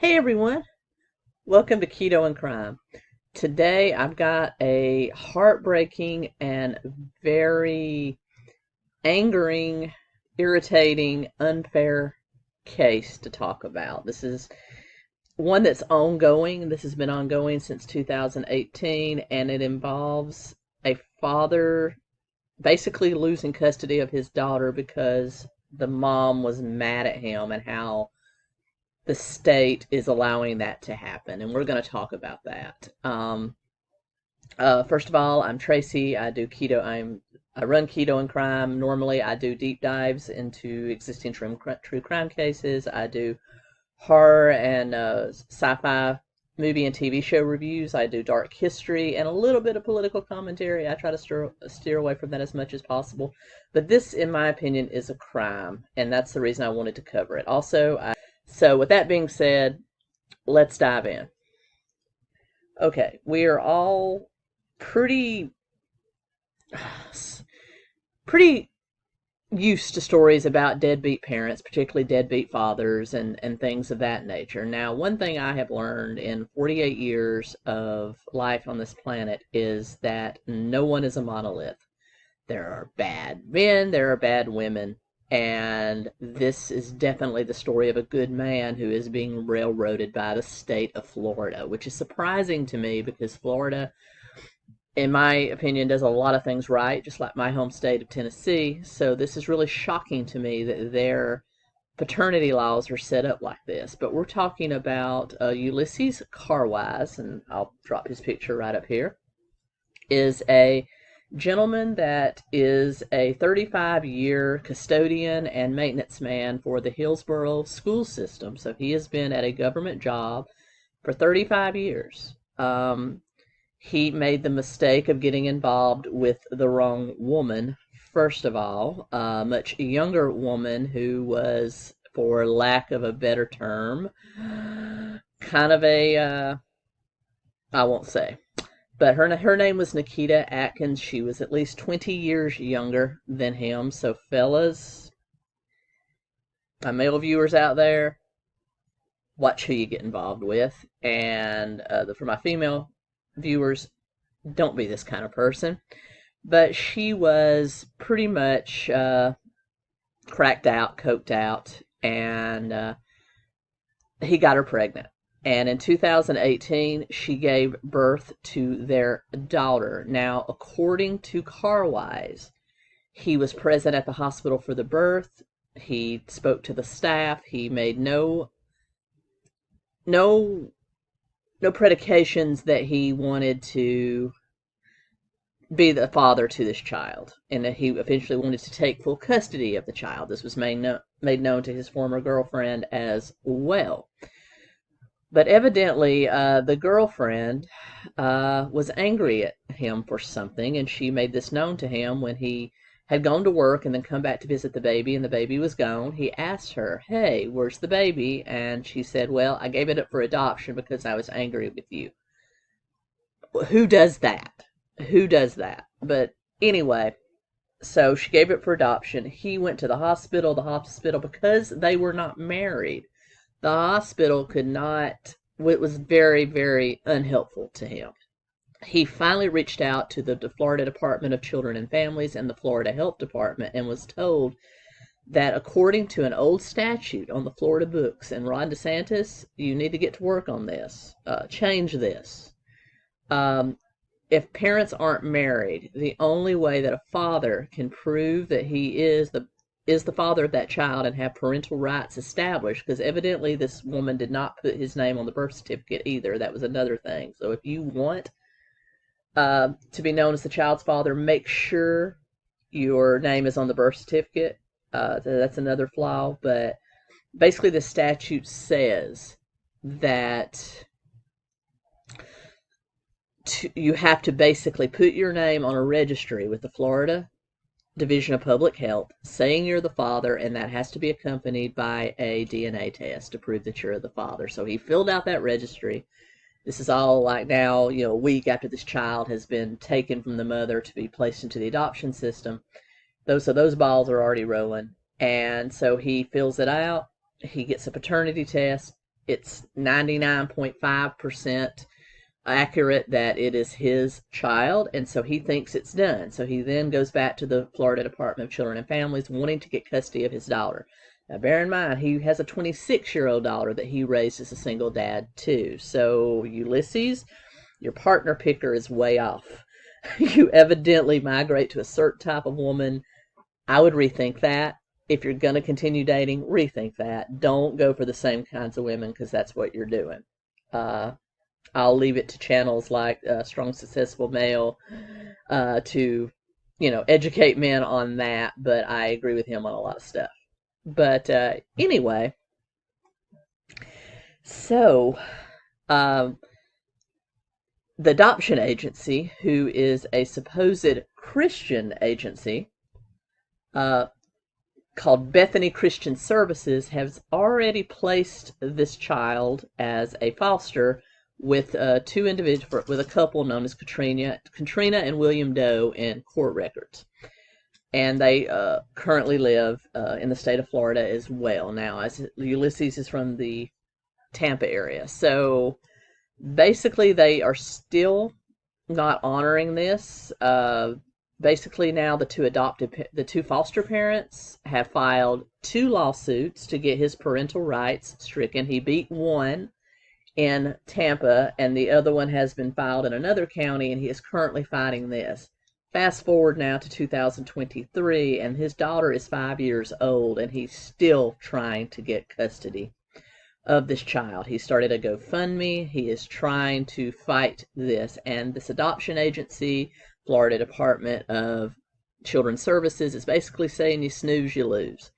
Hey everyone, welcome to Keto and Crime. Today I've got a heartbreaking and very angering, irritating, unfair case to talk about. This is one that's ongoing. This has been ongoing since 2018, and it involves a father basically losing custody of his daughter because the mom was mad at him and how the state is allowing that to happen, and we're going to talk about that. First of all, I'm Tracy. I run Keto and Crime. Normally, I do deep dives into existing true crime cases. I do horror and sci-fi movie and TV show reviews. I do dark history and a little bit of political commentary. I try to steer away from that as much as possible. But this, in my opinion, is a crime, and that's the reason I wanted to cover it. So with that being said, let's dive in. Okay, we are all pretty used to stories about deadbeat parents, particularly deadbeat fathers and things of that nature. Now, one thing I have learned in 48 years of life on this planet is that no one is a monolith. There are bad men, there are bad women. And this is definitely the story of a good man who is being railroaded by the state of Florida, which is surprising to me because Florida, in my opinion, does a lot of things right, just like my home state of Tennessee. So this is really shocking to me that their paternity laws are set up like this. But we're talking about Ulysses Carwise, and I'll drop his picture right up here, is a gentleman that is a 35-year custodian and maintenance man for the Hillsborough school system. So he has been at a government job for 35 years. He made the mistake of getting involved with the wrong woman, first of all, a much younger woman who was, for lack of a better term, kind of a, I won't say. But her name was Nikita Atkins. She was at least 20 years younger than him. So fellas, my male viewers out there, watch who you get involved with. And for my female viewers, don't be this kind of person. But she was pretty much cracked out, coked out, and he got her pregnant. And in 2018, she gave birth to their daughter. Now, according to Carwise, he was present at the hospital for the birth. He spoke to the staff. He made no predications that he wanted to be the father to this child, and that he eventually wanted to take full custody of the child. This was made known to his former girlfriend as well. But evidently, the girlfriend was angry at him for something, and she made this known to him when he had gone to work and then come back to visit the baby, and the baby was gone. He asked her, "Hey, where's the baby?" And she said, "Well, I gave it up for adoption because I was angry with you." Who does that? Who does that? But anyway, so she gave it for adoption. He went to the hospital. Because they were not married, the hospital could not, it was very, very unhelpful to him. He finally reached out to the Florida Department of Children and Families and the Florida Health Department and was told that according to an old statute on the Florida books, and Ron DeSantis, you need to get to work on this, change this. If parents aren't married, the only way that a father can prove that he is the father of that child and have parental rights established, because evidently this woman did not put his name on the birth certificate either. That was another thing. So if you want to be known as the child's father, make sure your name is on the birth certificate. That's another flaw. But basically the statute says that you have to basically put your name on a registry with the Florida Division of Public Health saying you're the father, and that has to be accompanied by a DNA test to prove that you're the father. So he filled out that registry. This is all like now, a week after this child has been taken from the mother to be placed into the adoption system. Those balls are already rolling. And so he fills it out. He gets a paternity test. it's 99.5% accurate that it is his child, and so he thinks it's done. So he then goes back to the Florida Department of Children and Families wanting to get custody of his daughter. Now, bear in mind, he has a 26-year-old daughter that he raised as a single dad, too. So, Ulysses, your partner picker is way off. You evidently migrate to a certain type of woman. I would rethink that. If you're going to continue dating, rethink that. Don't go for the same kinds of women, because that's what you're doing. I'll leave it to channels like Strong Successful Male to, educate men on that, but I agree with him on a lot of stuff. But anyway, so the adoption agency, who is a supposed Christian agency called Bethany Christian Services, has already placed this child as a foster with two individuals, with a couple known as Katrina and William Doe in court records. And they currently live in the state of Florida as well. Now, as Ulysses is from the Tampa area. So basically they are still not honoring this. Basically now the two foster parents have filed 2 lawsuits to get his parental rights stricken. He beat one in Tampa, and the other one has been filed in another county, and he is currently fighting this. Fast forward now to 2023, and his daughter is 5 years old, and he's still trying to get custody of this child. He started a GoFundMe. He is trying to fight this, and this adoption agency, Florida Department of Children's Services, is basically saying you snooze, you lose.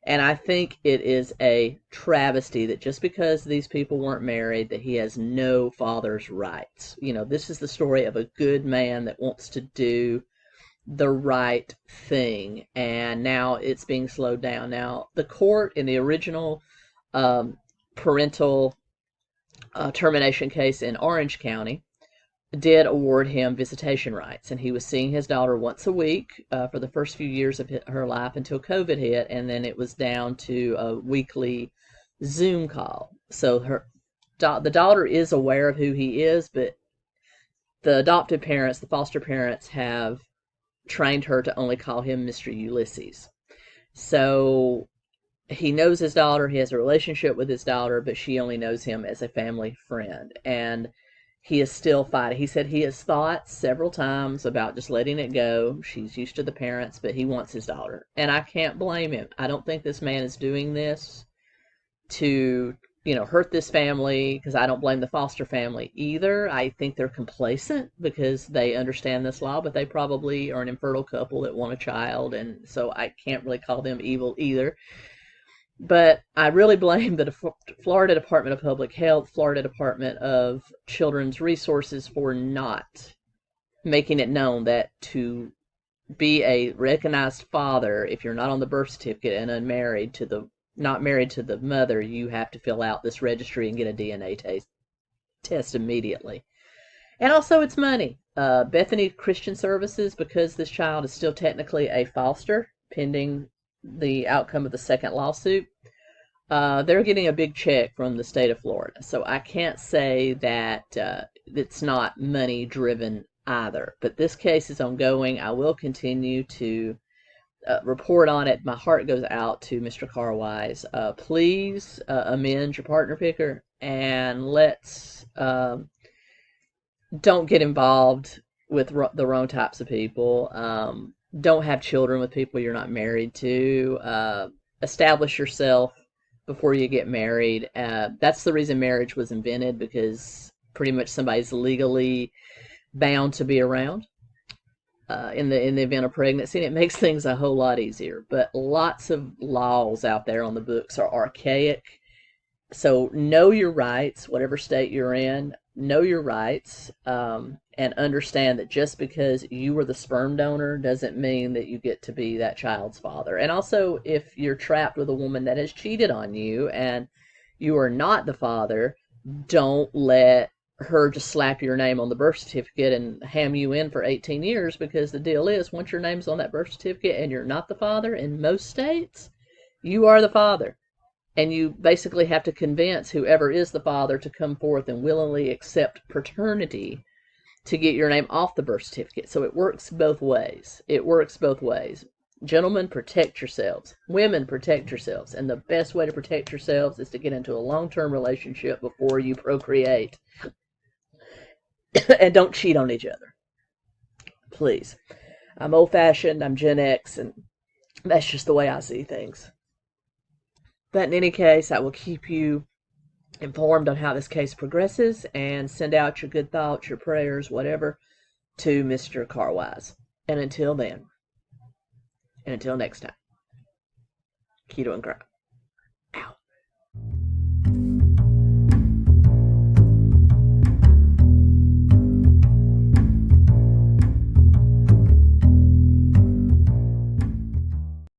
And I think it is a travesty that just because these people weren't married, that he has no father's rights. This is the story of a good man that wants to do the right thing, and now it's being slowed down. Now, the court in the original parental termination case in Orange County did award him visitation rights, and he was seeing his daughter once a week for the first few years of her life until COVID hit, and then it was down to a weekly Zoom call. So the daughter is aware of who he is, but the adoptive parents, the foster parents, have trained her to only call him Mr. Ulysses. So he knows his daughter, he has a relationship with his daughter, but she only knows him as a family friend. And he is still fighting. He said he has thought several times about just letting it go. She's used to the parents, but he wants his daughter. And I can't blame him. I don't think this man is doing this to, hurt this family, because I don't blame the foster family either. I think they're complacent because they understand this law, but they probably are an infertile couple that want a child, and so I can't really call them evil either. But I really blame the Florida Department of Public Health, Florida Department of Children's Resources for not making it known that to be a recognized father, if you're not on the birth certificate and not married to the mother, you have to fill out this registry and get a DNA test immediately. And also, it's money. Bethany Christian Services, because this child is still technically a foster, pending the outcome of the second lawsuit, they're getting a big check from the state of Florida. So I can't say that it's not money driven either. But this case is ongoing. I will continue to report on it. My heart goes out to Mr. Carwise. Please amend your partner picker, and let's don't get involved with the wrong types of people. Don't have children with people you're not married to. Establish yourself before you get married. That's the reason marriage was invented, because pretty much somebody's legally bound to be around in the event of pregnancy, and it makes things a whole lot easier. But lots of laws out there on the books are archaic. So know your rights, whatever state you're in. Know your rights, and understand that just because you were the sperm donor doesn't mean that you get to be that child's father. And also, if you're trapped with a woman that has cheated on you and you are not the father, don't let her just slap your name on the birth certificate and ham you in for 18 years, because the deal is, once your name's on that birth certificate and you're not the father, in most states, you are the father. And you basically have to convince whoever is the father to come forth and willingly accept paternity to get your name off the birth certificate. So it works both ways. It works both ways. Gentlemen, protect yourselves. Women, protect yourselves. And the best way to protect yourselves is to get into a long-term relationship before you procreate. And don't cheat on each other. Please. I'm old-fashioned, I'm Gen X, and that's just the way I see things. But in any case, I will keep you informed on how this case progresses and send out your good thoughts, your prayers, whatever, to Mr. Carwise. And until then, and until next time, keto and cry.